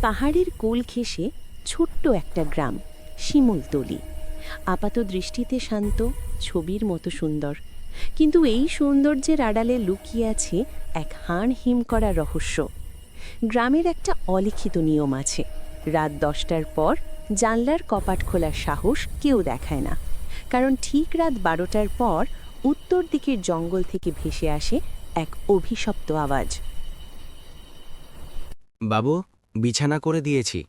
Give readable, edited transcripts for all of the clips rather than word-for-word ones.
পাহাড়ের কোল ঘেঁষে ছোট্ট একটা গ্রাম, শিমুলতলি। আপাত দৃষ্টিতে শান্ত, ছবির মতো সুন্দর, কিন্তু এই সৌন্দর্যের আড়ালে লুকিয়ে আছে এক হাড় হিম করা রহস্য। গ্রামের একটা অলিখিত নিয়ম আছে, রাত 10টার পর জানলার কপাট খোলার সাহস কেউ দেখায় না, কারণ ঠিক রাত 12টার পর উত্তর দিকের জঙ্গল থেকে ভেসে আসে এক অভিশপ্ত আওয়াজ। বাবু, বিছানা করে দিয়েছি,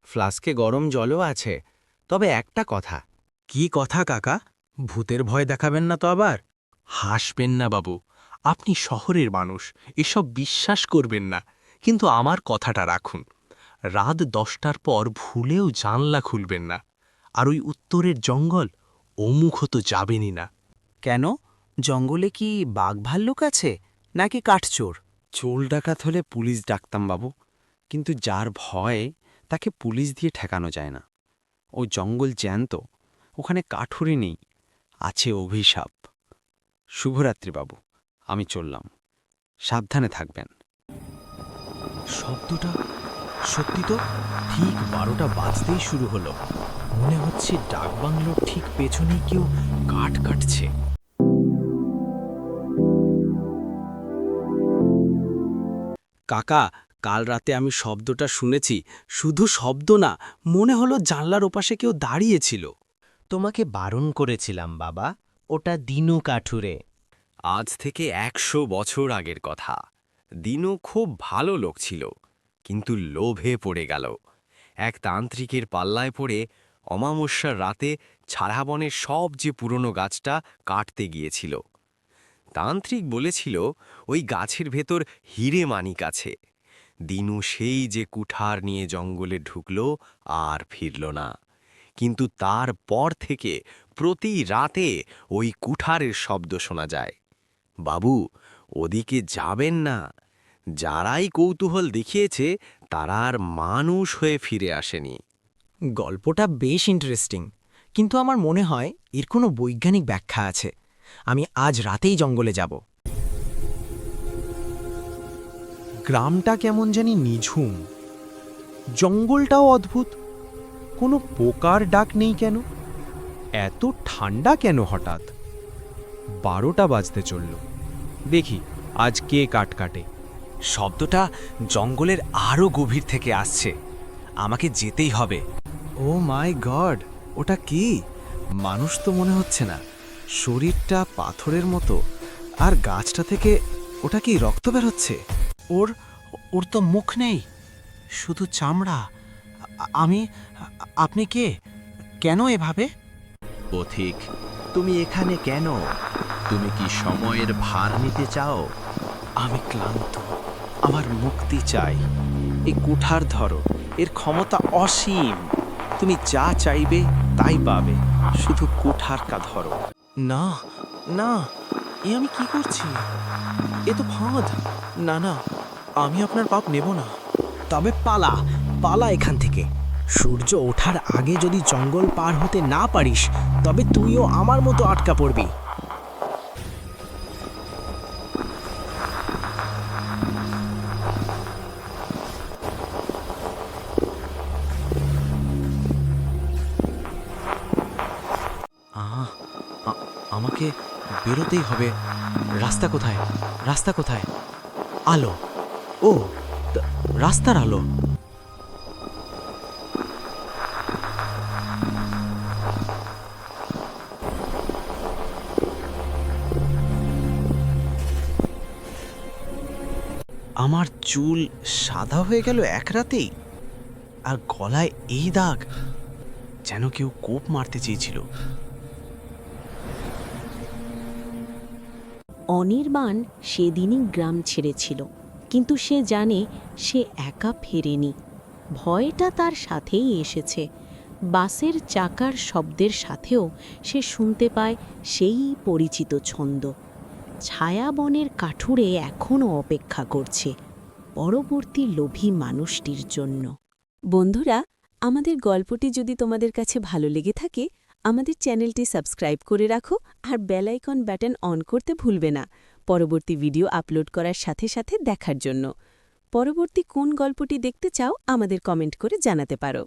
ফ্লাস্কে গরম জলও আছে। তবে একটা কথা। কি কথা কাকা? ভূতের ভয় দেখাবেন না তো আবার? হাসবেন না বাবু, আপনি শহরের মানুষ, এসব বিশ্বাস করবেন না। কিন্তু আমার কথাটা রাখুন, রাত 10টার পর ভুলেও জানলা খুলবেন না। আর ওই উত্তরের জঙ্গল, অমুখ তো যাবেনই না। কেন? জঙ্গলে কি বাঘ ভাল্লুক আছে নাকি কাঠচোর? চোর ডাকাত হলে পুলিশ ডাকতাম বাবু, কিন্তু যার ভয় তাকে পুলিশ দিয়ে ঠেকানো যায় না। ও জঙ্গল জ্যান্ত, ওখানে কাঠুরি নেই, আছে অভিশাপ। শুভরাত্রি বাবু, আমি চললাম, সাবধানে থাকবেন। শব্দটা সত্যি তো, ঠিক 12টা বাজতেই শুরু হলো। মনে হচ্ছে ডাকবাংলোর ঠিক পেছনেই কেউ কাঠ কাটছে। কাকা, কাল রাতে আমি শব্দটা শুনেছি। শুধু শব্দ না, মনে হলো জানলার ওপাশে কেউ দাঁড়িয়েছিল। তোমাকে বারণ করেছিলাম বাবা, ওটা দিনু কাঠুরে। আজ থেকে 100 বছর আগের কথা। দিনু খুব ভালো লোক ছিল, কিন্তু লোভে পড়ে গেল। এক তান্ত্রিকের পাল্লায় পড়ে অমাবস্যার রাতে ছাড়াবনের সবচেয়ে পুরনো গাছটা কাটতে গিয়েছিল। তান্ত্রিক বলেছিল ওই গাছের ভেতর হিরে মানিক আছে। দিনু সেই যে কুঠার নিয়ে জঙ্গলে ঢুকল, আর ফিরল না। কিন্তু তার পর থেকে প্রতি রাতে ওই কুঠারের শব্দ শোনা যায়। বাবু, ওদিকে যাবেন না। যারাই কৌতূহল দেখিয়েছে তারা আর মানুষ হয়ে ফিরে আসেনি। গল্পটা বেশ ইন্টারেস্টিং, কিন্তু আমার মনে হয় এর কোনো বৈজ্ঞানিক ব্যাখ্যা আছে। আমি আজ রাতেই জঙ্গলে যাব। গ্রামটা কেমন জানি নিঝুম, জঙ্গলটাও অদ্ভুত। কোনো পোকার ডাক নেই কেন? এত ঠান্ডা কেন হঠাৎ? 12টা বাজতে চলল। দেখি আজ কে কাট কাটে। শব্দটা জঙ্গলের আরও গভীর থেকে আসছে, আমাকে যেতেই হবে। ও মাই গড, ওটা কি? মানুষ তো মনে হচ্ছে না, শরীরটা পাথরের মতো। আর গাছটা থেকে ওটা কি রক্ত বের হচ্ছে? ওর তো মুখ নেই, শুধু চামড়া। আপনি কে? কেন এভাবে? পথিক, তুমি এখানে কেন? তুমি কি সময়ের ভার নিতে চাও? আমি ক্লান্ত, আমার মুক্তি চাই। এই কুঠার ধরো, এর ক্ষমতা অসীম। তুমি যা চাইবে তাই পাবে, শুধু কুঠারটা ধরো। না না, এ আমি কি করছি? এ তো ফাঁদ। না না, আমি আপনার পাপ নেব না। তবে পালা পালা এখান থেকে। সূর্য ওঠার আগে যদি জঙ্গল পার হতে না পারিস, তবে তুইও আমার মতো আটকা পড়বি। আমাকে বেরোতেই হবে। রাস্তা কোথায়? রাস্তা কোথায়? আলো! ও, রাস্তার আলো। আমার চুল সাদা হয়ে গেল এক রাতেই, আর গলায় এই দাগ, যেন কেউ কোপ মারতে চেয়েছিল। অনির্বাণ সেদিনই গ্রাম ছেড়েছিল, কিন্তু সে জানে সে একা ফেরেনি। ভয়টা তার সাথেই এসেছে। বাসের চাকার শব্দের সাথেও সে শুনতে পায় সেই পরিচিত ছন্দ। ছায়াবনের কাঠুরে এখনও অপেক্ষা করছে পরবর্তী লোভী মানুষটির জন্য। বন্ধুরা, আমাদের গল্পটি যদি তোমাদের কাছে ভালো লেগে থাকে, আমাদের চ্যানেলটি সাবস্ক্রাইব করে রাখো আর বেল আইকন বাটন অন করতে ভুলবে না পরবর্তী ভিডিও আপলোড করার সাথে সাথে দেখার জন্য। পরবর্তী কোন গল্পটি দেখতে চাও আমাদের কমেন্ট করে জানাতে পারো।